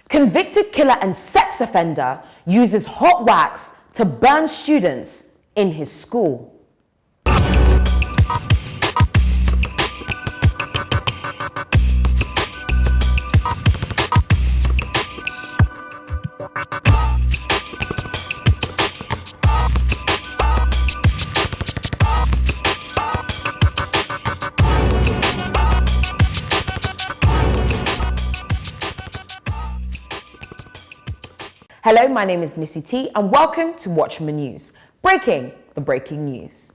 Convicted killer and sex offender uses hot wax to burn students in his school. Hello, my name is Nissy Tee and welcome to Watchman News. Breaking the breaking news.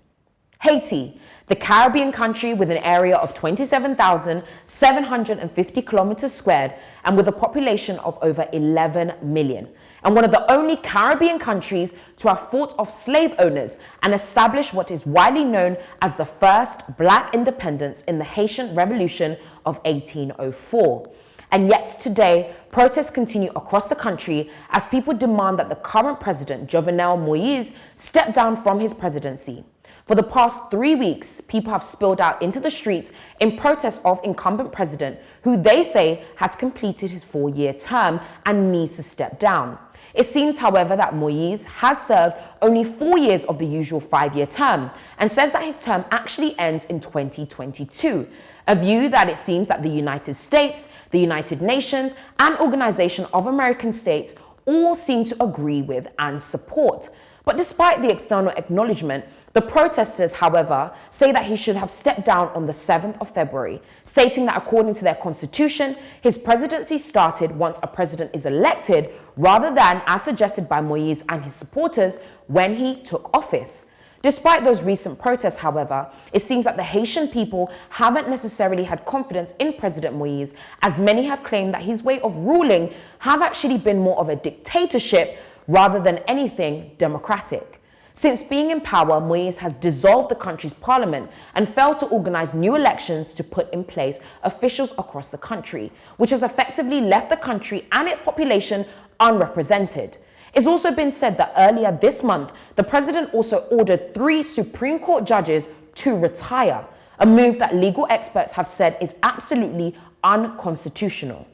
Haiti, the Caribbean country with an area of 27,750 kilometers squared and with a population of over 11 million, and one of the only Caribbean countries to have fought off slave owners and established what is widely known as the first black independence in the Haitian Revolution of 1804. And yet today, protests continue across the country as people demand that the current president, Jovenel Moïse, step down from his presidency. For the past 3 weeks, people have spilled out into the streets in protest of incumbent president, who they say has completed his 4-year term and needs to step down. It seems, however, that Moïse has served only 4 years of the usual 5-year term and says that his term actually ends in 2022. A view that it seems that the United States, the United Nations, and Organization of American States all seem to agree with and support. But despite the external acknowledgement, the protesters, however, say that he should have stepped down on the 7th of February, stating that according to their constitution, his presidency started once a president is elected, rather than, as suggested by Moïse and his supporters, when he took office. Despite those recent protests, however, it seems that the Haitian people haven't necessarily had confidence in President Moïse, as many have claimed that his way of ruling have actually been more of a dictatorship rather than anything democratic. Since being in power, Moïse has dissolved the country's parliament and failed to organize new elections to put in place officials across the country, which has effectively left the country and its population unrepresented. It's also been said that earlier this month, the president also ordered 3 Supreme Court judges to retire, a move that legal experts have said is absolutely unconstitutional.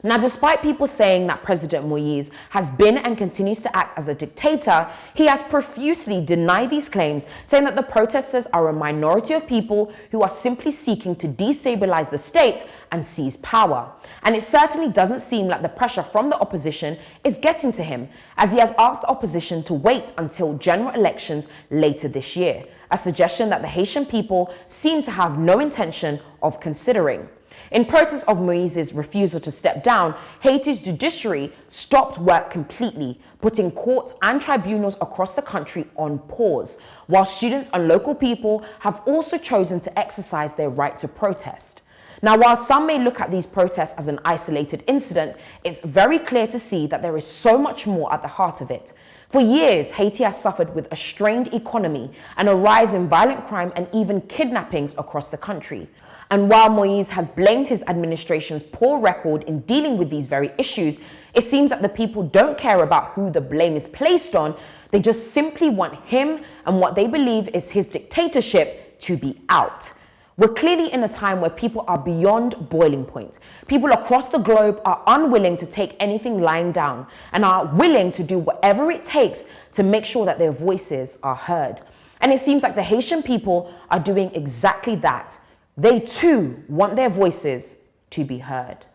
Now, despite people saying that President Moïse has been and continues to act as a dictator, he has profusely denied these claims, saying that the protesters are a minority of people who are simply seeking to destabilize the state and seize power. And it certainly doesn't seem like the pressure from the opposition is getting to him, as he has asked the opposition to wait until general elections later this year, a suggestion that the Haitian people seem to have no intention of considering. In protest of Moïse's refusal to step down, Haiti's judiciary stopped work completely, putting courts and tribunals across the country on pause, while students and local people have also chosen to exercise their right to protest. Now, while some may look at these protests as an isolated incident, it's very clear to see that there is so much more at the heart of it. For years, Haiti has suffered with a strained economy and a rise in violent crime and even kidnappings across the country. And while Moïse has blamed his administration's poor record in dealing with these very issues, it seems that the people don't care about who the blame is placed on. They just simply want him and what they believe is his dictatorship to be out. We're clearly in a time where people are beyond boiling point. People across the globe are unwilling to take anything lying down and are willing to do whatever it takes to make sure that their voices are heard. And it seems like the Haitian people are doing exactly that. They too want their voices to be heard.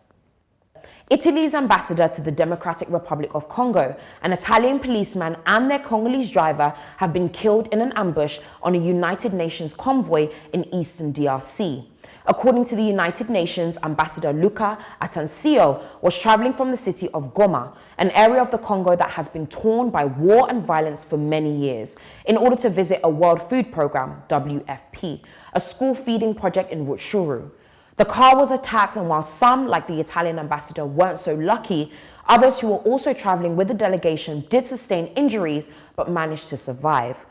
Italy's ambassador to the Democratic Republic of Congo, an Italian policeman and their Congolese driver have been killed in an ambush on a United Nations convoy in eastern DRC. According to the United Nations, Ambassador Luca Atancio was traveling from the city of Goma, an area of the Congo that has been torn by war and violence for many years, in order to visit a World Food Programme, WFP, a school feeding project in Rutshuru. The car was attacked, and while some, like the Italian ambassador, weren't so lucky, others who were also traveling with the delegation did sustain injuries but managed to survive.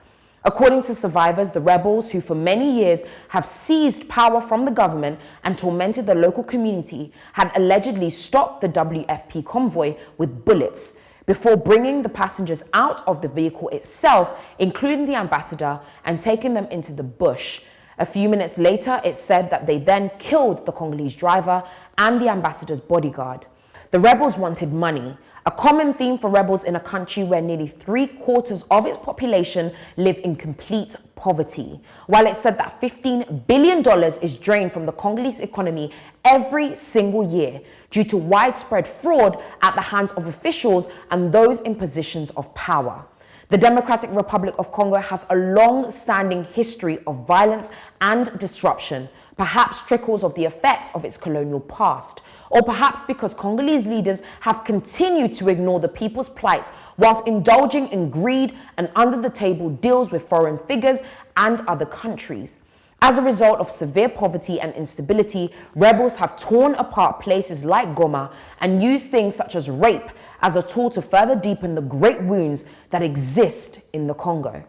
According to survivors, the rebels, who for many years have seized power from the government and tormented the local community, had allegedly stopped the WFP convoy with bullets before bringing the passengers out of the vehicle itself, including the ambassador, and taking them into the bush. A few minutes later, it said that they then killed the Congolese driver and the ambassador's bodyguard. The rebels wanted money, a common theme for rebels in a country where nearly 3/4 of its population live in complete poverty. While it's said that $15 billion is drained from the Congolese economy every single year due to widespread fraud at the hands of officials and those in positions of power. The Democratic Republic of Congo has a long-standing history of violence and disruption, perhaps trickles of the effects of its colonial past, or perhaps because Congolese leaders have continued to ignore the people's plight whilst indulging in greed and under-the-table deals with foreign figures and other countries. As a result of severe poverty and instability, rebels have torn apart places like Goma and used things such as rape as a tool to further deepen the great wounds that exist in the Congo.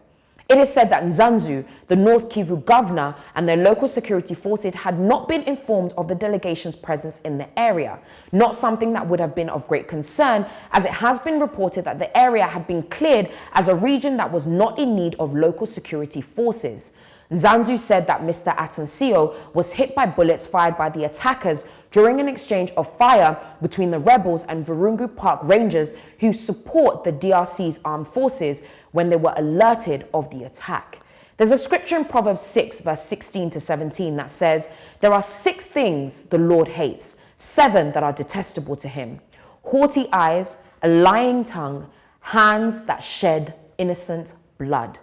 It is said that Nzanzu, the North Kivu governor, and their local security forces had not been informed of the delegation's presence in the area, not something that would have been of great concern, as it has been reported that the area had been cleared as a region that was not in need of local security forces. Nzanzu said that Mr. Atencio was hit by bullets fired by the attackers during an exchange of fire between the rebels and Virungu Park Rangers who support the DRC's armed forces when they were alerted of the attack. There's a scripture in Proverbs 6 verse 16 to 17 that says, "There are 6 things the Lord hates, 7 that are detestable to him: haughty eyes, a lying tongue, hands that shed innocent blood."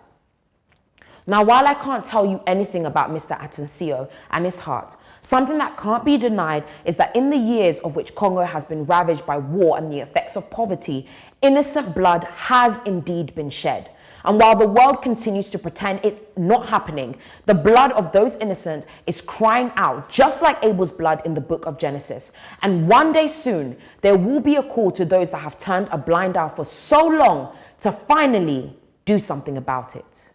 Now, while I can't tell you anything about Mr. Atencio and his heart, something that can't be denied is that in the years of which Congo has been ravaged by war and the effects of poverty, innocent blood has indeed been shed. And while the world continues to pretend it's not happening, the blood of those innocent is crying out, just like Abel's blood in the book of Genesis. And one day soon, there will be a call to those that have turned a blind eye for so long to finally do something about it.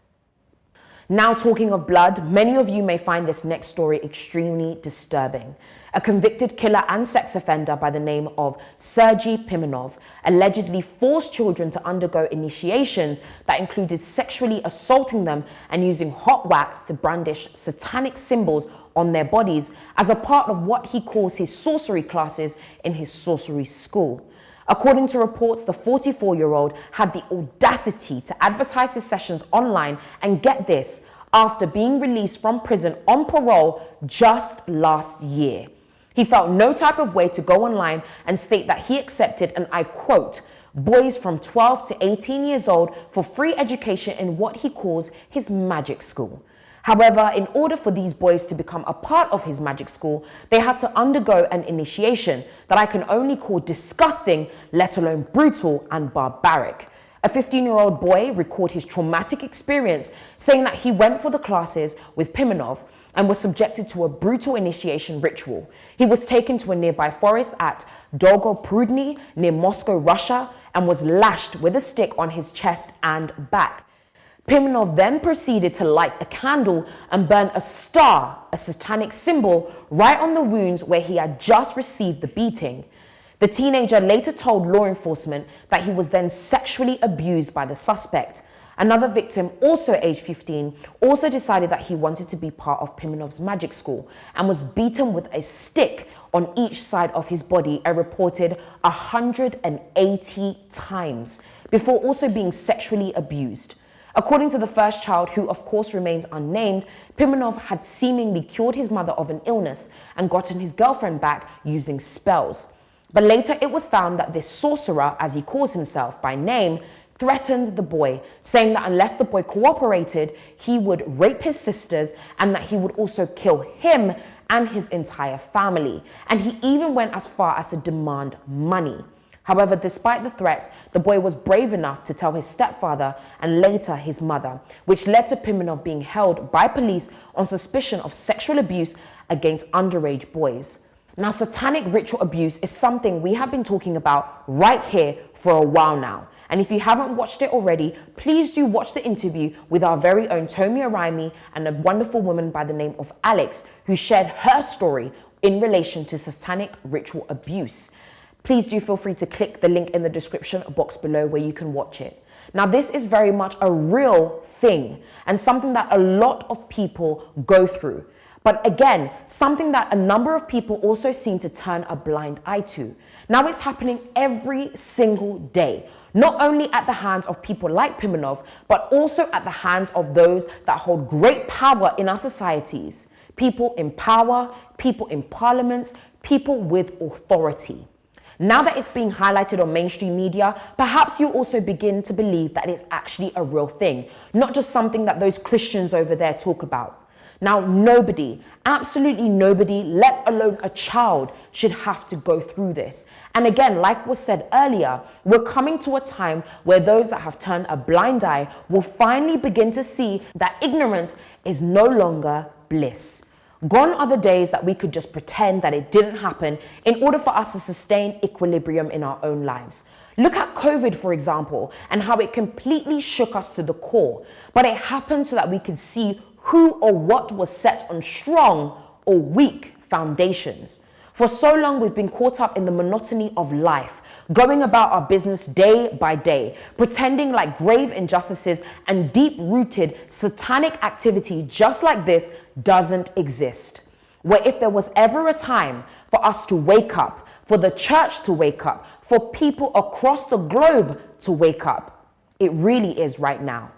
Now, talking of blood, many of you may find this next story extremely disturbing. A convicted killer and sex offender by the name of Sergei Pimenov allegedly forced children to undergo initiations that included sexually assaulting them and using hot wax to brandish satanic symbols on their bodies as a part of what he calls his sorcery classes in his sorcery school. According to reports, the 44-year-old had the audacity to advertise his sessions online, and get this, after being released from prison on parole just last year. He felt no type of way to go online and state that he accepted, and I quote, boys from 12 to 18 years old for free education in what he calls his magic school. However, in order for these boys to become a part of his magic school, they had to undergo an initiation that I can only call disgusting, let alone brutal and barbaric. A 15-year-old boy recalled his traumatic experience, saying that he went for the classes with Pimenov and was subjected to a brutal initiation ritual. He was taken to a nearby forest at Dolgoprudny near Moscow, Russia, and was lashed with a stick on his chest and back. Pimenov then proceeded to light a candle and burn a star, a satanic symbol, right on the wounds where he had just received the beating. The teenager later told law enforcement that he was then sexually abused by the suspect. Another victim, also aged 15, also decided that he wanted to be part of Pimenov's magic school and was beaten with a stick on each side of his body, a reported 180 times, before also being sexually abused. According to the first child, who of course remains unnamed, Pimenov had seemingly cured his mother of an illness and gotten his girlfriend back using spells. But later it was found that this sorcerer, as he calls himself by name, threatened the boy, saying that unless the boy cooperated, he would rape his sisters and that he would also kill him and his entire family. And he even went as far as to demand money. However, despite the threats, the boy was brave enough to tell his stepfather and later his mother, which led to Pimenov being held by police on suspicion of sexual abuse against underage boys. Now, satanic ritual abuse is something we have been talking about right here for a while now. And if you haven't watched it already, please do watch the interview with our very own Tomi Araimi and a wonderful woman by the name of Alex, who shared her story in relation to satanic ritual abuse. Please do feel free to click the link in the description box below where you can watch it. Now, this is very much a real thing and something that a lot of people go through. But again, something that a number of people also seem to turn a blind eye to. Now it's happening every single day, not only at the hands of people like Pimenov, but also at the hands of those that hold great power in our societies. People in power, people in parliaments, people with authority. Now that it's being highlighted on mainstream media, perhaps you also begin to believe that it's actually a real thing, not just something that those Christians over there talk about. Now, nobody, absolutely nobody, let alone a child, should have to go through this. And again, like was said earlier, we're coming to a time where those that have turned a blind eye will finally begin to see that ignorance is no longer bliss. Gone are the days that we could just pretend that it didn't happen in order for us to sustain equilibrium in our own lives. Look at COVID, for example, and how it completely shook us to the core. But it happened so that we could see who or what was set on strong or weak foundations. For so long, we've been caught up in the monotony of life, going about our business day by day, pretending like grave injustices and deep-rooted satanic activity just like this doesn't exist. Where if there was ever a time for us to wake up, for the church to wake up, for people across the globe to wake up, it really is right now.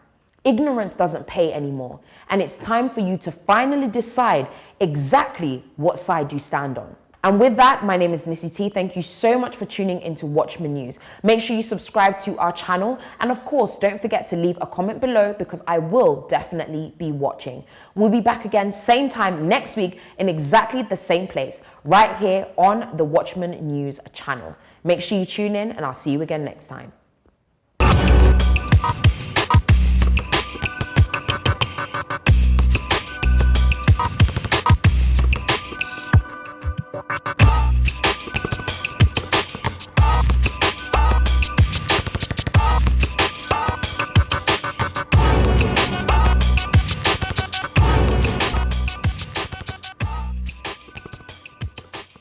Ignorance doesn't pay anymore, and it's time for you to finally decide exactly what side you stand on. And with that, my name is Nissy Tee. Thank you so much for tuning into Watchman News. Make sure you subscribe to our channel, and of course, don't forget to leave a comment below because I will definitely be watching. We'll be back again same time next week in exactly the same place, right here on the Watchman News channel. Make sure you tune in, and I'll see you again next time.